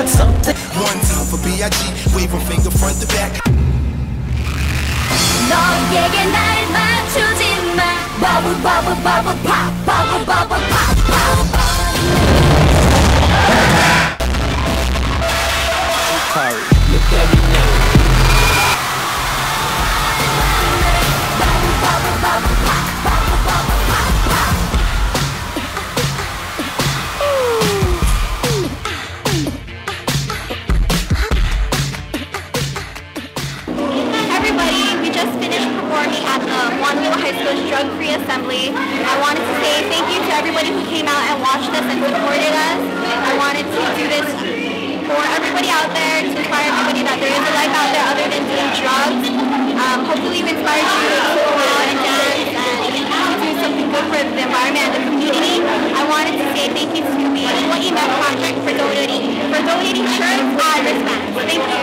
got something. One time for B.I.G. wave a finger front to back. 너에게 날 맞추지 마. Bubble bubble bubble pop, bubble bubble pop, pop. Sorry, look at me now. Bubble bubble bubble pop, bubble bubble pop, pop. Everybody, we just finished performing at the Moanalua High School's drug-free assembly. I wanted to say thank you to everybody who came out and watched us and supported us. I wanted to do this for everybody out there, to inspire everybody that there is a life out there other than doing drugs. Hopefully we inspired you to go out and dance and do something good for the environment and the community. I wanted to say thank you to the Hawaii Meth Project for donating shirts and wristbands. Thank you.